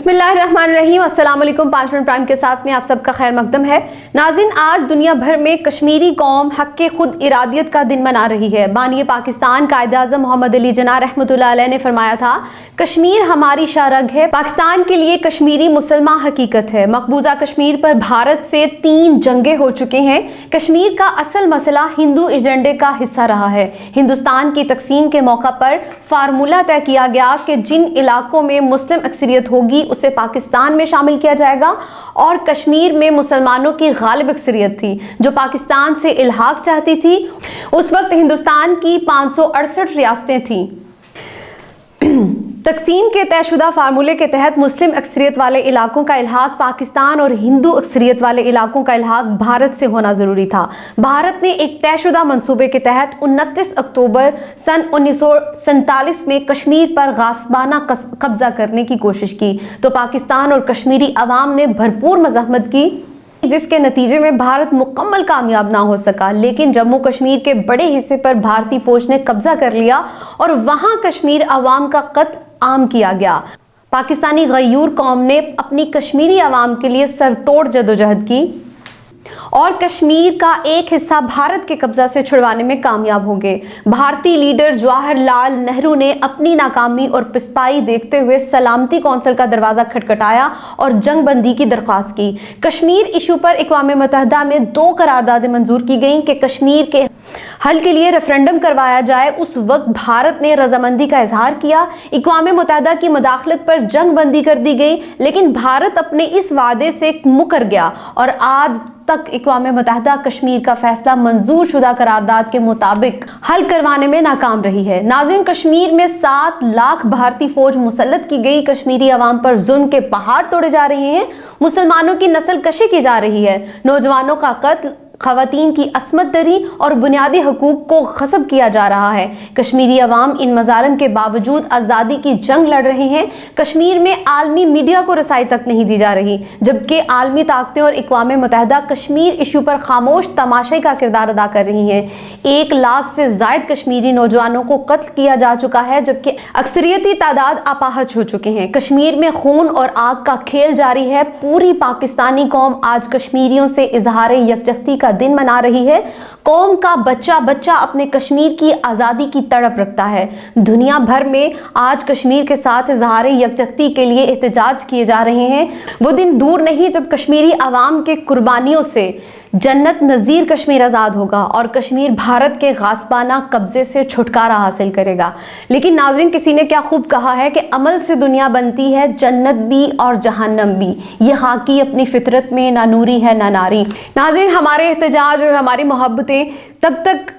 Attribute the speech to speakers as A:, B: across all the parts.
A: बिस्मिल्लाहिर्रहमानिर्रहीम। अस्सलाम वालेकुम। 5 मिनट प्राइम के साथ में आप सबका खैर मकदम है। नाज़रीन, आज दुनिया भर में कश्मीरी कौम हक़ खुद इरादियत का दिन मना रही है। बानी पाकिस्तान कायद आज़म मोहम्मद अली जिन्ना रहमतुल्लाह अलैह ने फरमाया था, कश्मीर हमारी शाहरग है, पाकिस्तान के लिए कश्मीरी मुसलमान हकीकत है। मकबूजा कश्मीर पर भारत से 3 जंगें हो चुके हैं। कश्मीर का असल मसला हिंदू एजेंडे का हिस्सा रहा है। हिंदुस्तान की तकसीम के मौका पर फार्मूला तय किया गया कि जिन इलाकों में मुस्लिम अक्सरियत होगी उसे पाकिस्तान में शामिल किया जाएगा, और कश्मीर में मुसलमानों की गालिब अक्सरियत थी जो पाकिस्तान से इल्हाक चाहती थी। उस वक्त हिंदुस्तान की 568 रियासतें थीं। तकसीम के तयशुदा फार्मूले के तहत मुस्लिम अक्सरियत वाले इलाकों का इल्हाक पाकिस्तान और हिंदू अक्सरियत वाले इलाकों का इल्हाक भारत से होना ज़रूरी था। भारत ने एक तयशुदा मंसूबे के तहत 29 अक्टूबर सन 1947 में कश्मीर पर गासबाना कब्जा करने की कोशिश की, तो पाकिस्तान और कश्मीरी अवाम ने भरपूर मज़ाहमत की, जिसके नतीजे में भारत मुकम्मल कामयाब ना हो सका। लेकिन जम्मू कश्मीर के बड़े हिस्से पर भारतीय फौज ने कब्जा कर लिया और वहां कश्मीर अवाम का कत्ल आम किया गया। पाकिस्तानी गयूर कौम ने अपनी कश्मीरी अवाम के लिए सरतोड़ जदोजहद की और कश्मीर का एक हिस्सा भारत के कब्जा से छुड़वाने में कामयाब हो गए। भारतीय लीडर जवाहरलाल नेहरू ने अपनी नाकामी और पिस्पाई देखते हुए सलामती कौंसिल का दरवाज़ा खटखटाया और जंग बंदी की दरख्वास्त की। कश्मीर इशू पर अक़वाम मुत्तहिदा में 2 करारदादें मंजूर की गईं कि कश्मीर के हल के लिए रेफरेंडम करवाया जाए। उस वक्त भारत ने रजामंदी का इजहार किया। अक़वाम मुत्तहिदा की मदाखलत पर जंग बंदी कर दी गई, लेकिन भारत अपने इस वादे से मुकर गया और आज तक अक़वाम मुत्तहिदा कश्मीर का फैसला मंजूर शुदा करारदाद के मुताबिक हल करवाने में नाकाम रही है। नाज़रीन, कश्मीर में 7 लाख भारतीय फौज मुसल्लत की गई। कश्मीरी अवाम पर जुल्म के पहाड़ तोड़े जा रहे हैं, मुसलमानों की नस्ल कशी की जा रही है, नौजवानों का कत्ल, ख़वातीन की असमत दरी और बुनियादी हकूक़ को ग़स्ब किया जा रहा है। कश्मीरी अवाम इन मज़ालिम के बावजूद आज़ादी की जंग लड़ रहे हैं। कश्मीर में आलमी मीडिया को रसाई तक नहीं दी जा रही, जबकि आलमी ताकतें और अक़वाम मुत्तहिदा कश्मीर इशू पर खामोश तमाशाई का किरदार अदा कर रही हैं। 1 लाख से ज़ायद कश्मीरी नौजवानों को कत्ल किया जा चुका है, जबकि अक्सरियती तादाद अपाहज हो चुके हैं। कश्मीर में खून और आग का खेल जारी है। पूरी पाकिस्तानी कौम आज कश्मीरियों से इजहार यकजहती का दिन मना रही है। कौम का बच्चा बच्चा अपने कश्मीर की आज़ादी की तड़प रखता है। दुनिया भर में आज कश्मीर के साथ इजहार यकजहती के लिए एहतजाज किए जा रहे हैं। वो दिन दूर नहीं जब कश्मीरी अवाम के कुर्बानियों से जन्नत नज़ीर कश्मीर आज़ाद होगा और कश्मीर भारत के गासबाना कब्जे से छुटकारा हासिल करेगा। लेकिन नाज़रीन, किसी ने क्या खूब कहा है कि अमल से दुनिया बनती है, जन्नत भी और जहन्नम भी। ये खाकी अपनी फितरत में ना नूरी है ना नारी। नाज़रीन, हमारे एहतजाज और हमारी मोहब्बतें तब तक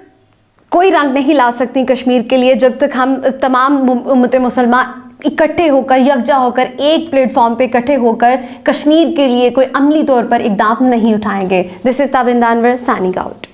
A: कोई रंग नहीं ला सकती कश्मीर के लिए जब तक हम तमाम उम्मत मुसलमान इकट्ठे होकर, यकजा होकर, एक प्लेटफॉर्म पे इकट्ठे होकर कश्मीर के लिए कोई अमली तौर पर इक़दाम नहीं उठाएंगे। This is Tabinda Anwar signing out.